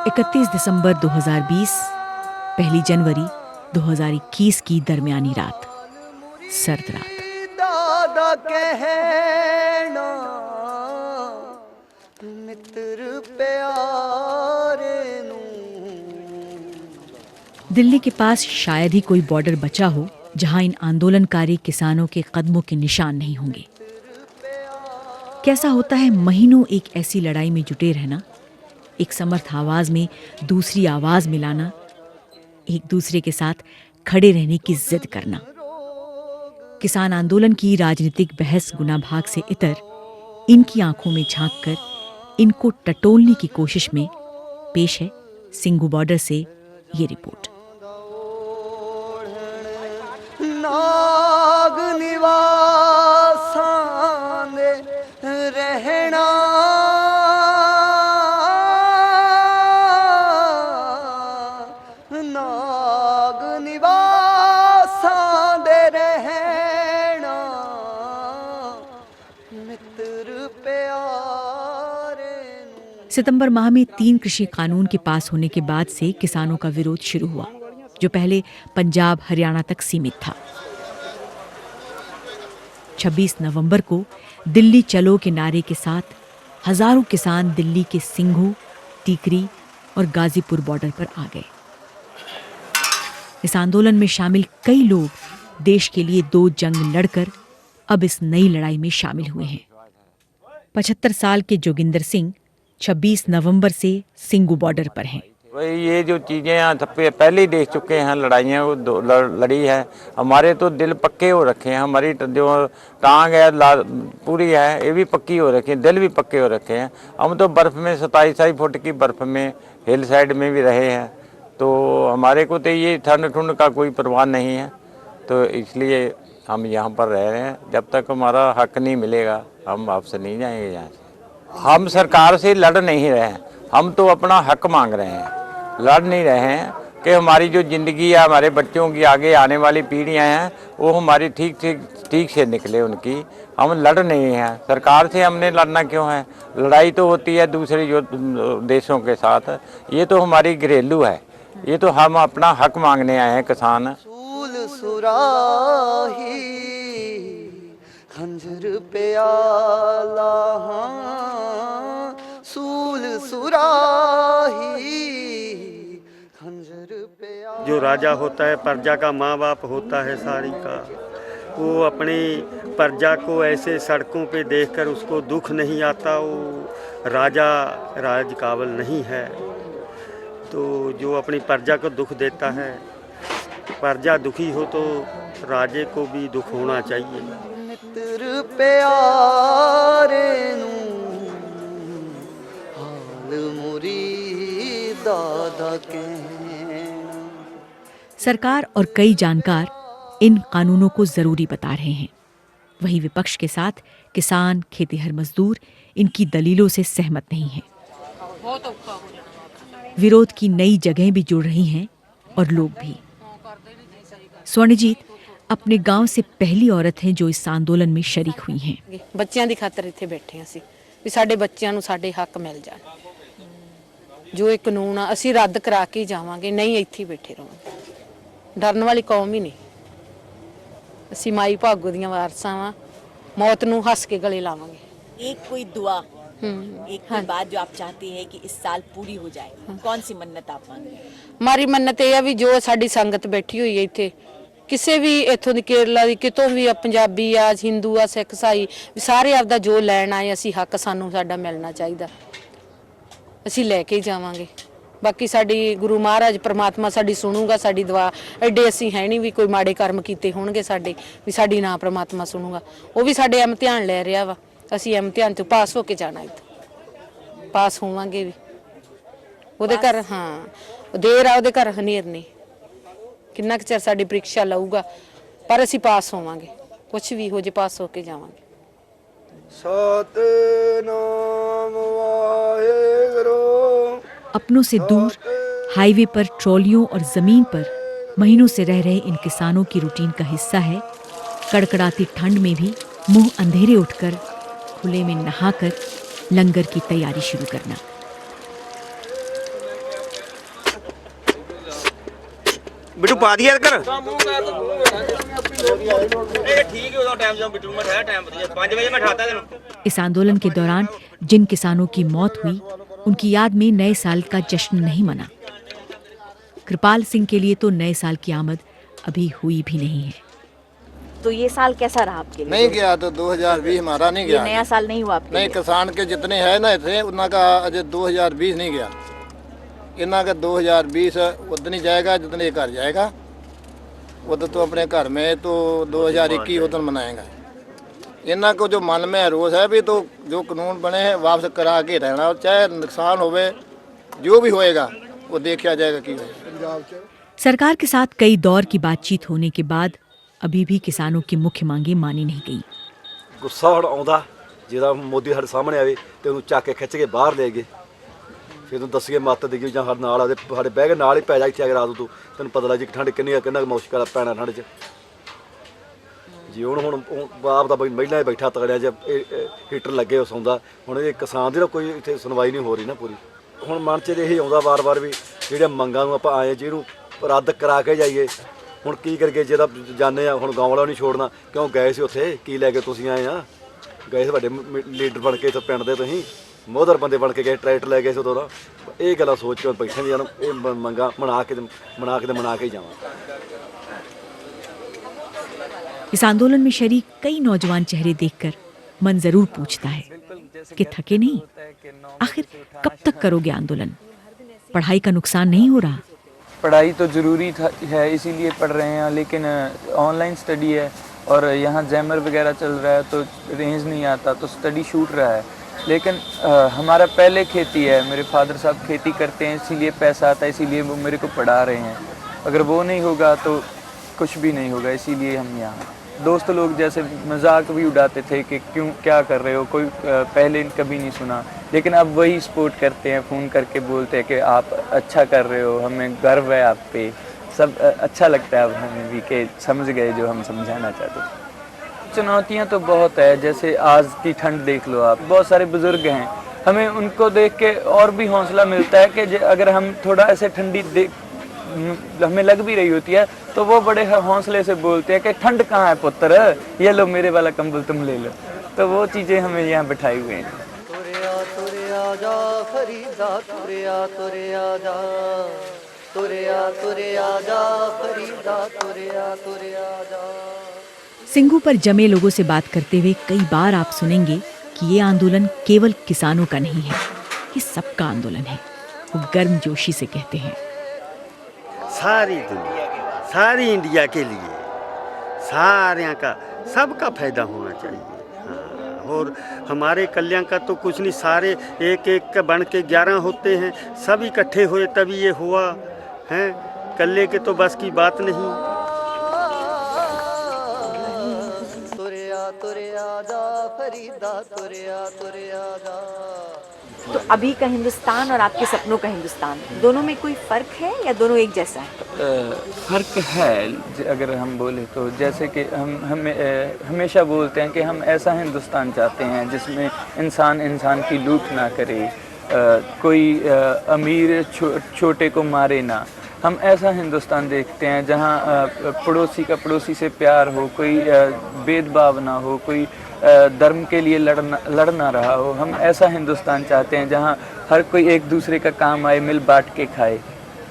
31 दिसंबर 2020, 1 जनवरी 2021 की दरमियानी रात, सर्द रात। दादा कहना मित्र प्यारे नू। दिल्ली के पास शायद ही कोई बॉर्डर बचा हो जहां इन आंदोलनकारी किसानों के कदमों के निशान नहीं होंगे। कैसा होता है महीनों एक ऐसी लड़ाई में जुटे रहना, एक समर्थ आवाज में दूसरी आवाज मिलाना, एक दूसरे के साथ खड़े रहने की जिद करना। किसान आंदोलन की राजनीतिक बहस गुनाभाग से इतर इनकी आंखों में झांक कर इनको टटोलने की कोशिश में पेश है सिंघू बॉर्डर से ये रिपोर्ट। नाग निवासां दे रहना, नाग निवासां दे रहना मित्र प्यारे। सितंबर माह में 3 कृषि कानून के पास होने के बाद से किसानों का विरोध शुरू हुआ, जो पहले पंजाब हरियाणा तक सीमित था। 26 नवंबर को दिल्ली चलो के नारे के साथ हजारों किसान दिल्ली के सिंघू, टीकरी और गाजीपुर बॉर्डर पर आ गए। इस आंदोलन में शामिल कई लोग देश के लिए 2 जंग लड़कर अब इस नई लड़ाई में शामिल हुए हैं। 75 साल के जोगिंदर सिंह 26 नवंबर से सिंघू बॉर्डर पर हैं। वही ये जो चीज़ें हैं पहले ही देख चुके हैं, लड़ाइयाँ वो लड़ी है। हमारे तो दिल पक्के हो रखे हैं, हमारी जो टांग है पूरी है, ये भी पक्की हो रखी है, दिल भी पक्के हो रखे हैं। हम तो बर्फ़ में 27 फुट की बर्फ़ में हिल साइड में भी रहे हैं, तो हमारे को तो ये ठंड ठुंड का कोई परवाह नहीं है। तो इसलिए हम यहाँ पर रह रहे हैं, जब तक हमारा हक नहीं मिलेगा हम वापस नहीं जाएंगे यहाँ से। हम सरकार से लड़ नहीं रहे हैं, हम तो अपना हक मांग रहे हैं, लड़ नहीं रहे हैं कि हमारी जो ज़िंदगी है, हमारे बच्चों की आगे आने वाली पीढ़ियां हैं, वो हमारी ठीक से निकले उनकी। हम लड़ नहीं हैं, सरकार से हमने लड़ना क्यों है? लड़ाई तो होती है दूसरे जो देशों के साथ, ये तो हमारी घरेलू है, ये तो हम अपना हक मांगने आए हैं किसान। सूल सुराही खंजर प्याला, सूल सुराही खंजर प्याला। जो राजा होता है प्रजा का माँ बाप होता है सारी का, वो अपनी प्रजा को ऐसे सड़कों पे देखकर उसको दुख नहीं आता, वो राजा राज काबिल नहीं है। तो जो अपनी प्रजा को दुख देता है, प्रजा दुखी हो तो राजे को भी दुख होना चाहिए। मित्र प्यारे नू हाल मुरी दादा कहना। सरकार और कई जानकार इन कानूनों को जरूरी बता रहे हैं। वहीं विपक्ष के साथ किसान, खेतीहर मजदूर इनकी दलीलों से सहमत नहीं हैं। विरोध की नई जगहें भी जुड़ रही हैं और लोग भी। स्वर्णजीत अपने गांव से पहली औरत हैं जो इस आंदोलन में शरीक हुई हैं। ਬੱਚਿਆਂ ਦੀ ਖਾਤਰ ਇੱਥੇ ਬੈਠੇ ਹਾਂ ਅਸੀਂ, ਵੀ ਸਾਡੇ ਬੱਚਿਆਂ ਨੂੰ ਸਾਡੇ ਹੱਕ ਮਿਲ ਜਾਣ। ਜੋ ਇਹ ਕਾਨੂੰਨ ਆ ਅਸੀਂ ਰੱਦ ਕਰਾ ਕੇ ਜਾਵਾਂਗੇ, ਨਹੀਂ ਇੱਥੇ ਬੈਠੇ ਰਹਾਂਗੇ। ਡਰਨ ਵਾਲੀ ਕੌਮ ਹੀ ਨਹੀਂ। ਅਸੀਂ ਮਾਈ ਭਾਗੋ ਦੀਆਂ ਵਾਰਸਾਂ ਵਾਂ, मौत ਨੂੰ ਹੱਸ ਕੇ ਗਲੇ ਲਾਵਾਂਗੇ। एक कोई दुआ, एक कोई बात जो आप चाहते हैं कि इस साल पूरी हो जाए, कौन सी मन्नत आप मांगे? ਮਾਰੀ ਮੰਨਤ ਇਹ ਆ ਵੀ ਜੋ ਸਾਡੀ ਸੰਗਤ ਬੈਠੀ ਹੋਈ ਹੈ ਇੱਥੇ, ਕਿਸੇ ਵੀ ਇੱਥੋਂ ਦੀ ਕੇਰਲਾ ਦੀ ਕਿਤੋਂ ਵੀ ਆ, ਪੰਜਾਬੀ ਆ, ਹਿੰਦੂ ਆ, ਸਿੱਖ ਈਸਾਈ, ਸਾਰੇ ਆਪਦਾ ਜੋ ਲੈਣ ਆਏ ਅਸੀਂ ਹੱਕ ਸਾਨੂੰ ਸਾਡਾ ਮਿਲਣਾ ਚਾਹੀਦਾ, ਅਸੀਂ ਲੈ ਕੇ ਹੀ ਜਾਵਾਂਗੇ। ਬਾਕੀ ਸਾਡੀ ਗੁਰੂ ਮਹਾਰਾਜ ਪ੍ਰਮਾਤਮਾ ਸਾਡੀ ਸੁਣੂਗਾ, ਸਾਡੀ ਦੁਆ। ਐਡੇ ਅਸੀਂ ਹੈ ਨਹੀਂ ਵੀ ਕੋਈ ਮਾੜੇ ਕਰਮ ਕੀਤੇ ਹੋਣਗੇ ਸਾਡੇ ਵੀ ਸਾਡੀ ਨਾ ਪ੍ਰਮਾਤਮਾ ਸੁਣੂਗਾ। ਉਹ ਵੀ ਸਾਡੇ ਇਮਤਿਹਾਨ ਲੈ ਰਿਹਾ ਵਾ, ਅਸੀਂ ਇਮਤਿਹਾਨ ਤੋਂ ਪਾਸ ਹੋ ਕੇ ਜਾਣਾ, ਇੱਥੇ ਪਾਸ ਹੋਵਾਂਗੇ ਵੀ। ਉਹਦੇ ਘਰ ਹਾਂ ਦੇਰ ਆ, ਉਹਦੇ ਘਰ ਹਨੇਰ ਨਹੀਂ। ਕਿੰਨਾ ਕੁ ਚਿਰ ਸਾਡੀ ਪ੍ਰੀਖਿਆ ਲਊਗਾ, ਪਰ ਅਸੀਂ ਪਾਸ ਹੋਵਾਂਗੇ, ਕੁਛ ਵੀ ਹੋ ਜੇ ਪਾਸ ਹੋ ਕੇ ਜਾਵਾਂਗੇ। सतनाम वाहेगुरु। अपनों से दूर हाईवे पर ट्रॉलियों और जमीन पर महीनों से रह रहे इन किसानों की रूटीन का हिस्सा है कड़कड़ाती ठंड में भी मुंह अंधेरे उठकर खुले में नहाकर लंगर की तैयारी शुरू करना। ਬਿੱਟੂ ਪਾ ਦਿਆ ਕਰ इस आंदोलन के दौरान जिन किसानों की मौत हुई उनकी याद में नए साल का जश्न नहीं मना। कृपाल सिंह के लिए तो नए साल की आमद अभी हुई भी नहीं है। तो ये साल कैसा रहा आपके लिए? नहीं गया तो 2020 हमारा नहीं ये गया। नया साल नहीं हुआ आपके नहीं, लिए? किसान के जितने है ना थे उनका अजय 2020 नहीं गया। इन्ना का 2020 उतनी जाएगा जितने घर जाएगा। उधर तो अपने घर में तो 2021 उधर मनाएगा। इन्ना को जो मन में रोष है भी तो जो कानून बने हैं वापस करा के रहना, चाहे नुकसान होवे जो भी होएगा वो देखा जाएगा कि सरकार के साथ कई दौर की बातचीत होने के बाद अभी भी किसानों की मुख्य मांगें मानी नहीं गई। ਗੁੱਸਾ ਹੁਣ ਆਉਂਦਾ ਜਿਹਦਾ ਮੋਦੀ ਸਾਡੇ ਸਾਹਮਣੇ ਆਵੇ ਤੇ ਉਹਨੂੰ ਚੱਕ ਕੇ ਖਿੱਚ ਕੇ ਬਾਹਰ ਲੈ ਗਏ, ਫਿਰ ਉਹਨੂੰ ਦੱਸੀਏ ਮੱਤ ਦੇਈਏ ਜਾਂ ਸਾਡੇ ਨਾਲ ਆਦੇ ਸਾਡੇ ਬਹਿ ਕੇ ਨਾਲ ਹੀ ਪੈ ਜਾ ਇੱਥੇ ਅਗਰ ਰਾਤ ਤੂੰ ਤੈਨੂੰ ਪਤਾ ਲੱਗ ਜੀ ਠੰਡ ਕਿੰਨੀ ਆ, ਕਿੰਨਾ ਮੁਸ਼ਕਲ ਆ ਪੈਣਾ ਠੰਡ 'ਚ ਜੀ। ਹੁਣ ਆਪ ਦਾ ਮਹਿਲਾ ਹੀ ਬੈਠਾ ਤਗੜਿਆ ਜੇ ਹੀਟਰ ਲੱਗੇ ਹੋ ਸੌਂਦਾ। ਹੁਣ ਇਹ ਕਿਸਾਨ ਦੀ ਨਾ ਕੋਈ ਇੱਥੇ ਸੁਣਵਾਈ ਨਹੀਂ ਹੋ ਰਹੀ ਨਾ ਪੂਰੀ। ਹੁਣ ਮਨ 'ਚ ਇਹ ਆਉਂਦਾ ਵਾਰ-ਵਾਰ ਵੀ ਜਿਹੜੀਆਂ ਮੰਗਾਂ ਨੂੰ ਆਪਾਂ ਆਏ ਜਿਹਨੂੰ ਰੱਦ ਕਰਾ ਕੇ ਜਾਈਏ। ਹੁਣ ਕੀ ਕਰਕੇ ਜਿਹਦਾ ਜਾਣੇ ਆ ਹੁਣ ਗਾँव ਵਾਲਾ ਨਹੀਂ ਛੋੜਨਾ ਕਿਉਂ ਗਏ ਸੀ ਉੱਥੇ ਕੀ ਲੈ ਕੇ ਤੁਸੀਂ ਆਏ ਆ? ਗਏ ਸੀ ਵੱਡੇ ਲੀਡਰ ਬਣ ਕੇ ਇੱਥੇ ਪਿੰਡ ਦੇ ਤੁਸੀਂ ਮੋਹਦਰ ਬੰਦੇ ਬਣ ਕੇ ਗਏ, ਟਰੈਕਟਰ ਲੈ ਗਏ ਸੀ ਉਦੋਂ ਦਾ। ਇਹ ਗੱਲਾਂ ਸੋਚ ਕੇ ਬੈਠੇ ਨੇ ਇਹ ਮੰਗਾਂ ਮਨਾ ਕੇ ਹੀ ਜਾਵਾਂ। इस आंदोलन में शरीक कई नौजवान चेहरे देखकर मन जरूर पूछता है कि थके नहीं? आखिर कब तक करोगे आंदोलन? पढ़ाई का नुकसान नहीं हो रहा? पढ़ाई तो ज़रूरी है इसीलिए पढ़ रहे हैं, लेकिन ऑनलाइन स्टडी है और यहाँ जैमर वगैरह चल रहा है तो रेंज नहीं आता तो स्टडी छूट रहा है। लेकिन हमारा पहले खेती है, मेरे फादर साहब खेती करते हैं इसीलिए पैसा आता है, इसीलिए वो मेरे को पढ़ा रहे हैं। अगर वो नहीं होगा तो कुछ भी नहीं होगा, इसीलिए हम यहाँ। दोस्त लोग जैसे मजाक भी उड़ाते थे कि क्यों क्या कर रहे हो, कोई पहले कभी नहीं सुना, लेकिन अब वही सपोर्ट करते हैं, फ़ोन करके बोलते हैं कि आप अच्छा कर रहे हो, हमें गर्व है आप पे। सब अच्छा लगता है अब हमें भी कि समझ गए जो हम समझाना चाहते थे। चुनौतियाँ तो बहुत है, जैसे आज की ठंड देख लो आप, बहुत सारे बुज़ुर्ग हैं, हमें उनको देख के और भी हौसला मिलता है कि अगर हम थोड़ा ऐसे ठंडी हमें लग भी रही होती है तो वो बड़े हौसले से बोलते हैं कि ठंड कहाँ है पुत्र, ये लो मेरे वाला कंबल तुम ले लो। तो वो चीज़ें हमें यहाँ बिठाई हुए हैं। तुरिया तुरिया जा फरीदा तुरिया तुरिया जा तुरिया तुरिया जा फरीदा तुरिया तुरिया जा। सिंघू पर जमे लोगों से बात करते हुए कई बार आप सुनेंगे कि ये आंदोलन केवल किसानों का नहीं है, ये सबका आंदोलन है। वो गर्मजोशी से कहते हैं सारी दुनिया, सारी इंडिया के लिए, सारे का सबका फायदा होना चाहिए। हाँ, और हमारे कल्याण का तो कुछ नहीं, सारे एक एक का बन के 11 होते हैं, सब इकट्ठे हुए तभी ये हुआ है। कल्ले के तो बस की बात नहीं। तुरिया तुरिया जा फरीदा तुरिया तुरिया जा। तो अभी का हिंदुस्तान और आपके सपनों का हिंदुस्तान, दोनों में कोई फर्क है या दोनों एक जैसा है? फ़र्क है अगर हम बोले तो, जैसे कि हम हमेशा बोलते हैं कि हम ऐसा हिंदुस्तान चाहते हैं जिसमें इंसान की लूट ना करे, कोई अमीर छोटे को मारे ना। हम ऐसा हिंदुस्तान देखते हैं जहाँ पड़ोसी का पड़ोसी से प्यार हो, कोई भेदभाव ना हो, कोई धर्म के लिए लड़ना रहा हो। हम ऐसा हिंदुस्तान चाहते हैं जहाँ हर कोई एक दूसरे का काम आए, मिल बांट के खाए।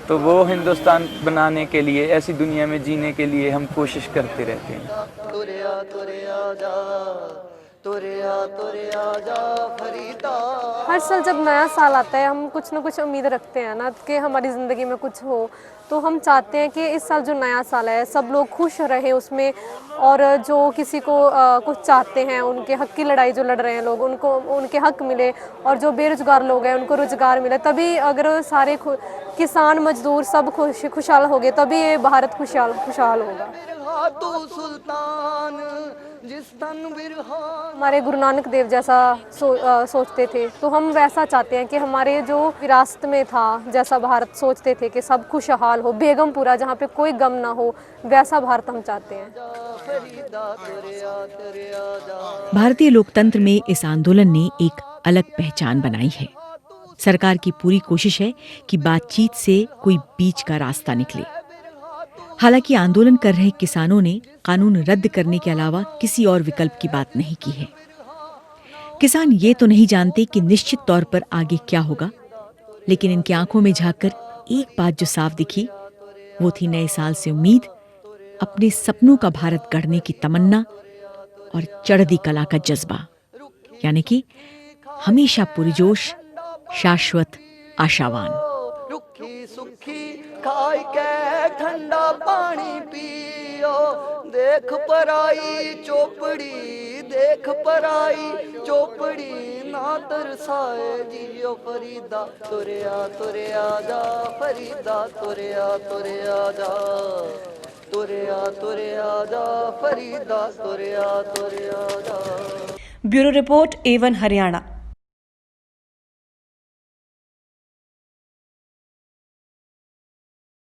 तो वो हिंदुस्तान बनाने के लिए, ऐसी दुनिया में जीने के लिए हम कोशिश करते रहते हैं। तुरिया तुरिया जा तुरिया तुरिया जा फरीदा। हर साल जब नया साल आता है हम कुछ ना कुछ उम्मीद रखते हैं ना कि हमारी ज़िंदगी में कुछ हो, तो हम चाहते हैं कि इस साल जो नया साल है सब लोग खुश रहें उसमें, और जो किसी को कुछ चाहते हैं उनके हक की लड़ाई जो लड़ रहे हैं लोग, उनको उनके हक मिले, और जो बेरोजगार लोग हैं उनको रोजगार मिले। तभी अगर सारे किसान मजदूर सब खुशहाल हो गए तभी ये भारत खुशहाल होगा। तू सुल्तान जिस तन बिरहा। हमारे गुरु नानक देव जैसा सोचते थे, तो हम वैसा चाहते हैं कि हमारे जो विरासत में था, जैसा भारत सोचते थे कि सब खुशहाल हो, बेगमपुरा जहाँ पे कोई गम ना हो, वैसा भारत हम चाहते हैं। भारतीय लोकतंत्र में इस आंदोलन ने एक अलग पहचान बनाई है। सरकार की पूरी कोशिश है कि बातचीत से कोई बीच का रास्ता निकले। हालांकि आंदोलन कर रहे किसानों ने कानून रद्द करने के अलावा किसी और विकल्प की बात नहीं की है। किसान ये तो नहीं जानते कि निश्चित तौर पर आगे क्या होगा, लेकिन इनकी आंखों में झांककर एक बात जो साफ दिखी वो थी नए साल से उम्मीद, अपने सपनों का भारत गढ़ने की तमन्ना और चढ़ती कला का जज्बा, यानी कि हमेशा पुरजोश, शाश्वत, आशावान। रुखी सुखी खाई के ठंडा पानी पियो, देख पराई चोपड़ी, देख पराई चोपड़ी, ना तरसाए जियो फरीदा, तुरया तुरया जा फरीदा, तुरया तुरया जा, तुरया तुरया जा फरीदा, तुरया तुरया जा। Bureau report A1 Haryana.